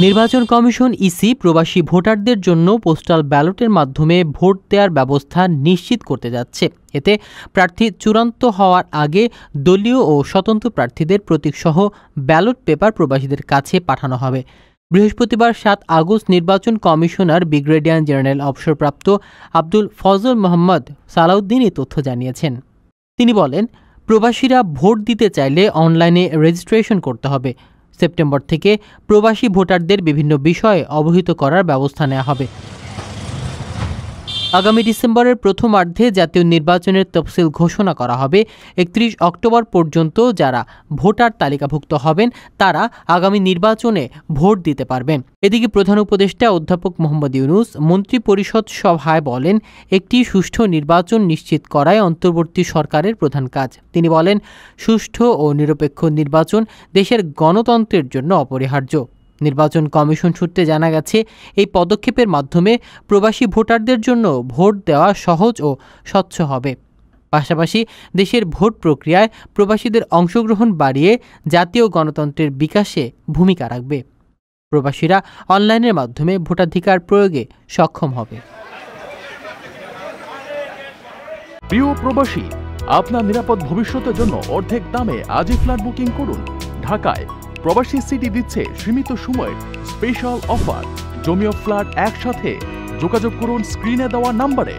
নির্বাচন commission EC প্রবাসী ভোটারদের জন্য পোস্টাল ব্যালটের মাধ্যমে ভোট দেওয়ার ব্যবস্থা নিশ্চিত করতে যাচ্ছে। এতে প্রার্থী চূড়ান্ত হওয়ার আগে দলীয় ও স্বতন্ত্র প্রার্থীদের প্রতীকসহ ব্যালট পেপার প্রবাসীদের কাছে পাঠানো হবে। বৃহস্পতিবার 7 আগস্ট নির্বাচন কমিশনার ব্রিগেডিয়ার জেনারেল অবসরপ্রাপ্ত আব্দুল ফজল মোহাম্মদ সালাউদ্দিন এই তথ্য জানিয়েছেন। তিনি বলেন, প্রবাসীরা ভোট দিতে চাইলে অনলাইনে রেজিস্ট্রেশন করতে হবে। সেপ্টেম্বর থেকে প্রবাসী ভোটারদের বিভিন্ন বিষয়ে অবহিত করার ব্যবস্থা নেওয়া হবে। আগামী ডিসেম্বরের প্রথমার্ধে জাতীয় নির্বাচনের তফসিল ঘোষণা করা হবে। 31 অক্টোবর পর্যন্ত যারা ভোটার তালিকাভুক্ত হবেন তারা আগামী নির্বাচনে ভোট দিতে পারবেন। এদিকে প্রধান উপদেষ্টা অধ্যাপক মোহাম্মদ ইউনূস মন্ত্রিপরিষদ সভায় বলেন, একটি সুষ্ঠু নির্বাচন নিশ্চিত করাই অন্তর্বর্তী সরকারের প্রধান কাজ। তিনি বলেন, সুষ্ঠু ও নিরপেক্ষ নির্বাচন দেশের গণতন্ত্রের জন্য অপরিহার্য। নির্বাচন কমিশন সূত্রে জানা গেছে, এই পদক্ষেপের মাধ্যমে প্রবাসী ভোটারদের জন্য ভোট দেওয়া সহজ ও স্বচ্ছ হবে। পাশাপাশি দেশের ভোট প্রক্রিয়ায় প্রবাসীদের অংশগ্রহণ বাড়িয়ে জাতীয় গণতন্ত্রের বিকাশে ভূমিকা রাখবে। প্রবাসীরা অনলাইনের মাধ্যমে ভোটাধিকার প্রয়োগে সক্ষম হবে। প্রিয় প্রবাসী, আপনার নিরাপদ ভবিষ্যতের জন্য অর্ধেক দামে আজই ফ্ল্যাট বুকিং করুন। ঢাকায় প্রবাসী সিটি দিচ্ছে সীমিত সময়ের স্পেশাল অফার। জমি ও ফ্ল্যাট একসাথে। যোগাযোগ করুন স্ক্রিনে দেওয়া নম্বরে।